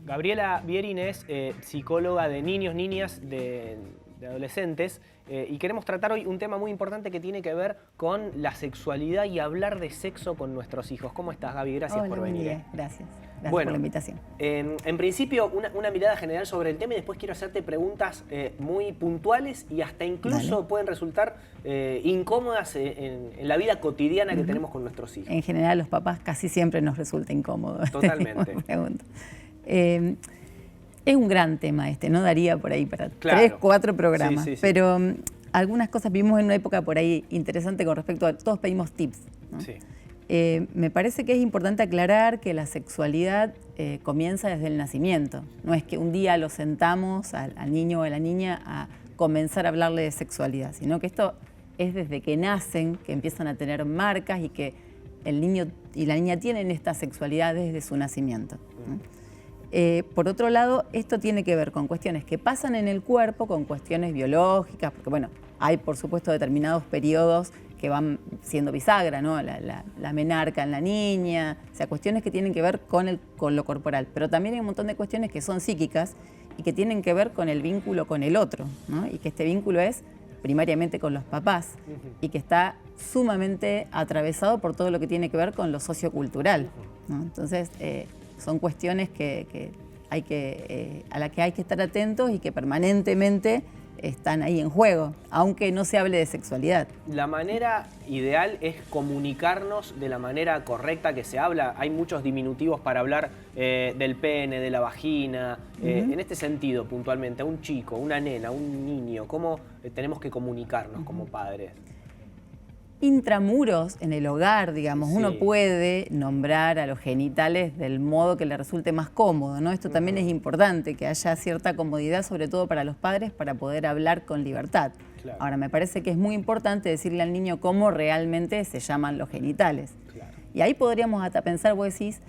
Gabriela Bierin es psicóloga de niños, niñas, de adolescentes, y queremos tratar hoy un tema muy importante que tiene que ver con la sexualidad y hablar de sexo con nuestros hijos. ¿Cómo estás, Gaby? Gracias por venir. Bien, gracias. Gracias Bueno, por la invitación. En principio, una mirada general sobre el tema y después quiero hacerte preguntas muy puntuales y hasta incluso pueden resultar incómodas en la vida cotidiana que tenemos con nuestros hijos. En general, a los papás casi siempre nos resulta incómodo. Totalmente. Es un gran tema este, ¿no? Daría por ahí para Claro. 3, 4 programas. Sí. Pero algunas cosas vimos en una época por ahí interesante con respecto a... Todos pedimos tips, ¿no? Sí. Me parece que es importante aclarar que la sexualidad comienza desde el nacimiento. No es que un día lo sentamos al niño o a la niña a comenzar a hablarle de sexualidad, sino que esto es desde que nacen, que empiezan a tener marcas y que el niño y la niña tienen esta sexualidad desde su nacimiento, ¿no? Por otro lado, esto tiene que ver con cuestiones que pasan en el cuerpo, con cuestiones biológicas, porque bueno, hay por supuesto determinados periodos que van siendo bisagra, ¿no? La menarca en la niña, o sea, cuestiones que tienen que ver con lo corporal, pero también hay un montón de cuestiones que son psíquicas y que tienen que ver con el vínculo con el otro, ¿no? Y que este vínculo es primariamente con los papás y que está sumamente atravesado por todo lo que tiene que ver con lo sociocultural, ¿no? Entonces, son cuestiones a las que hay que estar atentos y que permanentemente están ahí en juego, aunque no se hable de sexualidad. La manera ideal es comunicarnos de la manera correcta que se habla. Hay muchos diminutivos para hablar del pene, de la vagina. En este sentido, puntualmente, a un chico, una nena, un niño, ¿cómo tenemos que comunicarnos como padres? Intramuros, en el hogar, digamos, Sí. uno puede nombrar a los genitales del modo que le resulte más cómodo, ¿no? Esto también es importante, que haya cierta comodidad, sobre todo para los padres, para poder hablar con libertad. Claro. Ahora, me parece que es muy importante decirle al niño cómo realmente se llaman los genitales. Claro. Y ahí podríamos hasta pensar, vos decís,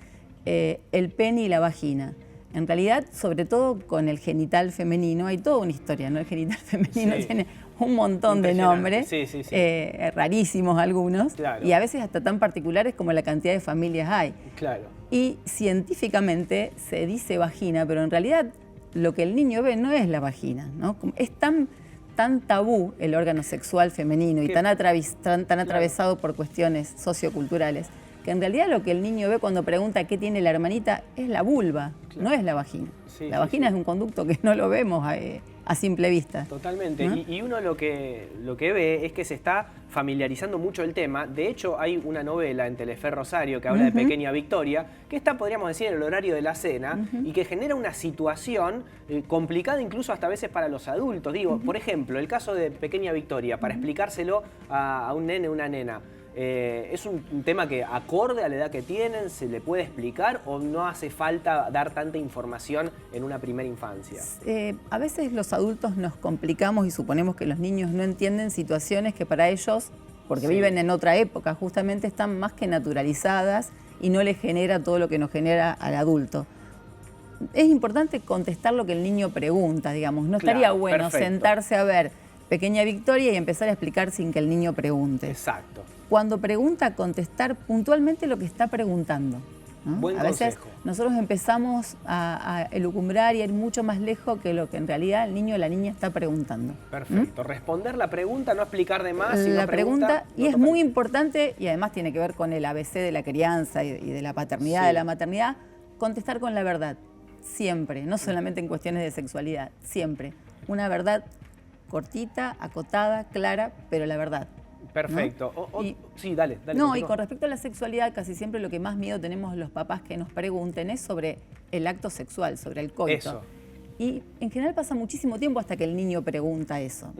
el pene y la vagina. En realidad, sobre todo con el genital femenino, hay toda una historia, ¿no? El genital femenino tiene un montón de nombres, rarísimos algunos, claro. y a veces hasta tan particulares como la cantidad de familias hay. Claro. Y científicamente se dice vagina, pero en realidad lo que el niño ve no es la vagina, ¿no? Es tan tabú el órgano sexual femenino y tan atravesado por cuestiones socioculturales, que en realidad lo que el niño ve cuando pregunta qué tiene la hermanita es la vulva, no es la vagina. La vagina es un conducto que no lo vemos a simple vista. Totalmente. ¿No? Y uno lo que ve es que se está familiarizando mucho el tema. De hecho, hay una novela en Telefe Rosario que habla de Pequeña Victoria, que está, podríamos decir, en el horario de la cena y que genera una situación complicada incluso hasta a veces para los adultos. Digo, por ejemplo, el caso de Pequeña Victoria, para explicárselo a un nene o una nena. ¿Es un tema que acorde a la edad que tienen, se le puede explicar o no hace falta dar tanta información en una primera infancia? A veces los adultos nos complicamos y suponemos que los niños no entienden situaciones que para ellos, porque viven en otra época, justamente están más que naturalizadas y no les genera todo lo que nos genera al adulto. Es importante contestar lo que el niño pregunta, digamos. No estaría bueno sentarse a ver Pequeña Victoria y empezar a explicar sin que el niño pregunte. Exacto. Cuando pregunta, contestar puntualmente lo que está preguntando, ¿no? Buen veces consejo. nosotros empezamos a elucubrar y a ir mucho más lejos que lo que en realidad el niño o la niña está preguntando. Perfecto. Responder la pregunta, no explicar de más. Si La no pregunta, no y es muy importante, y además tiene que ver con el ABC de la crianza y de la paternidad, de la maternidad, contestar con la verdad, siempre, no solamente en cuestiones de sexualidad, siempre. Una verdad cortita, acotada, clara, pero la verdad. Perfecto. ¿No? Sí, dale. No, continúa. y con respecto a la sexualidad, casi siempre lo que más miedo tenemos los papás que nos pregunten es sobre el acto sexual, sobre el coito. Eso. Y en general pasa muchísimo tiempo hasta que el niño pregunta eso.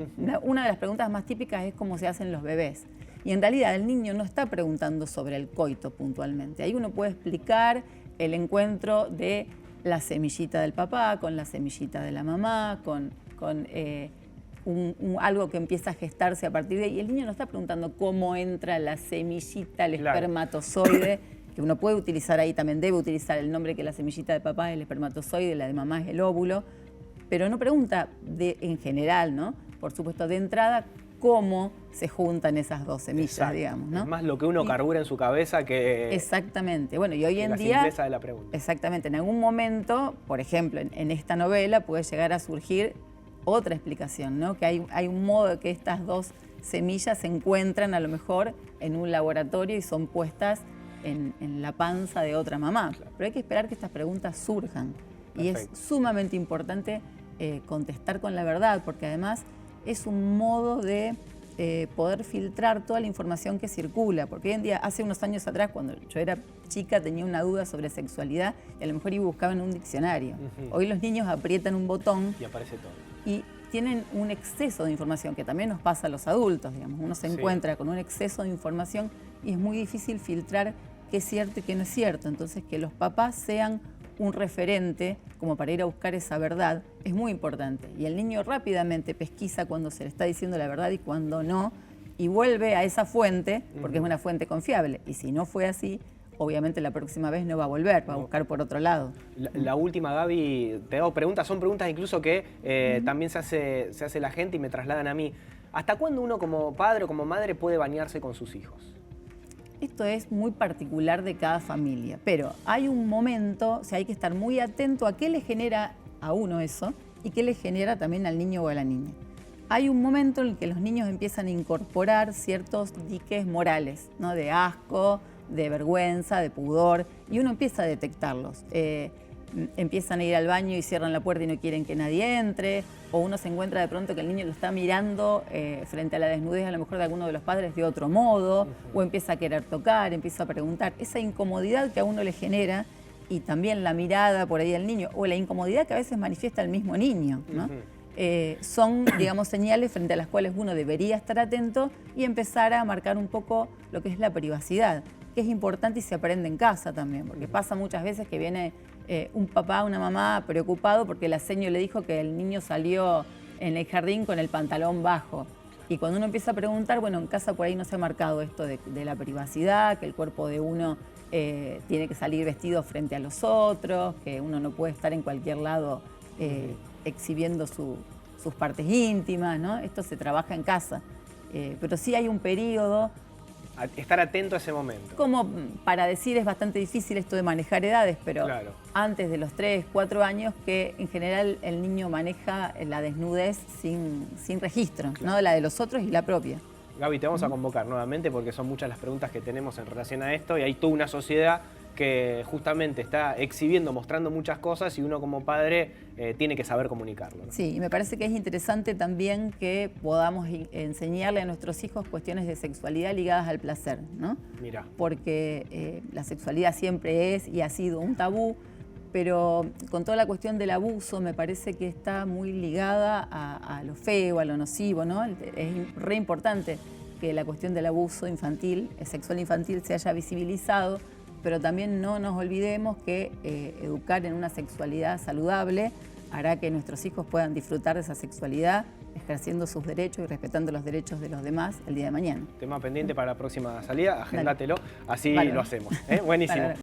Una de las preguntas más típicas es cómo se hacen los bebés. Y en realidad el niño no está preguntando sobre el coito puntualmente. Ahí uno puede explicar el encuentro de la semillita del papá con la semillita de la mamá, con algo que empieza a gestarse a partir de ahí. Y el niño no está preguntando cómo entra la semillita, el espermatozoide, que uno puede utilizar ahí, también debe utilizar el nombre que la semillita de papá es el espermatozoide, la de mamá es el óvulo, pero no pregunta en general, ¿no? Por supuesto, de entrada, cómo se juntan esas dos semillas, Exacto. digamos, ¿no? Es más lo que uno carbura en su cabeza que... Exactamente. Bueno, y hoy en la día... simpleza de la pregunta. Exactamente. En algún momento, por ejemplo, en esta novela puede llegar a surgir otra explicación, ¿no? Que hay un modo de que estas dos semillas se encuentran a lo mejor en un laboratorio y son puestas en la panza de otra mamá. Claro. Pero hay que esperar que estas preguntas surjan. Perfecto. Y es sumamente importante contestar con la verdad, porque además es un modo de poder filtrar toda la información que circula. Porque hoy en día, hace unos años atrás, cuando yo era chica, tenía una duda sobre sexualidad y a lo mejor iba y buscaba en un diccionario. Hoy los niños aprietan un botón y aparece todo. Y tienen un exceso de información, que también nos pasa a los adultos, digamos. Uno se encuentra con un exceso de información y es muy difícil filtrar qué es cierto y qué no es cierto. Entonces, que los papás sean un referente como para ir a buscar esa verdad es muy importante. Y el niño rápidamente pesquisa cuando se le está diciendo la verdad y cuando no, y vuelve a esa fuente, porque es una fuente confiable. Y si no fue así, obviamente la próxima vez no va a volver, va a buscar por otro lado. La última, Gaby, te hago preguntas, son preguntas incluso que también se hace la gente y me trasladan a mí. ¿Hasta cuándo uno como padre o como madre puede bañarse con sus hijos? Esto es muy particular de cada familia, pero hay un momento, o sea, hay que estar muy atento a qué le genera a uno eso y qué le genera también al niño o a la niña. Hay un momento en el que los niños empiezan a incorporar ciertos diques morales, ¿no? De asco, de vergüenza, de pudor, y uno empieza a detectarlos. Empiezan a ir al baño y cierran la puerta y no quieren que nadie entre, o uno se encuentra de pronto que el niño lo está mirando frente a la desnudez a lo mejor de alguno de los padres de otro modo, o empieza a querer tocar, empieza a preguntar. Esa incomodidad que a uno le genera, y también la mirada por ahí del niño, o la incomodidad que a veces manifiesta el mismo niño, ¿no? Son, digamos, señales frente a las cuales uno debería estar atento y empezar a marcar un poco lo que es la privacidad, que es importante y se aprende en casa también, porque pasa muchas veces que viene un papá, una mamá preocupado porque la seño le dijo que el niño salió en el jardín con el pantalón bajo. Y cuando uno empieza a preguntar, bueno, en casa por ahí no se ha marcado esto de la privacidad, que el cuerpo de uno tiene que salir vestido frente a los otros, que uno no puede estar en cualquier lado exhibiendo sus partes íntimas, ¿no? Esto se trabaja en casa. Pero sí hay un periodo... Estar atento a ese momento. Como para decir, es bastante difícil esto de manejar edades, pero claro, antes de los 3, 4 años, que en general el niño maneja la desnudez sin registro, claro, ¿no? La de los otros y la propia. Gaby, te vamos a convocar nuevamente porque son muchas las preguntas que tenemos en relación a esto y hay toda una sociedad que justamente está exhibiendo, mostrando muchas cosas y uno como padre tiene que saber comunicarlo, ¿no? Sí, y me parece que es interesante también que podamos enseñarle a nuestros hijos cuestiones de sexualidad ligadas al placer, ¿no? Mirá. Porque la sexualidad siempre es y ha sido un tabú, pero con toda la cuestión del abuso me parece que está muy ligada a lo feo, a lo nocivo, ¿no? Es re importante que la cuestión del abuso infantil, sexual infantil, se haya visibilizado, pero también no nos olvidemos que educar en una sexualidad saludable hará que nuestros hijos puedan disfrutar de esa sexualidad, ejerciendo sus derechos y respetando los derechos de los demás el día de mañana. Tema pendiente para la próxima salida, agéndatelo, así lo hacemos. Buenísimo.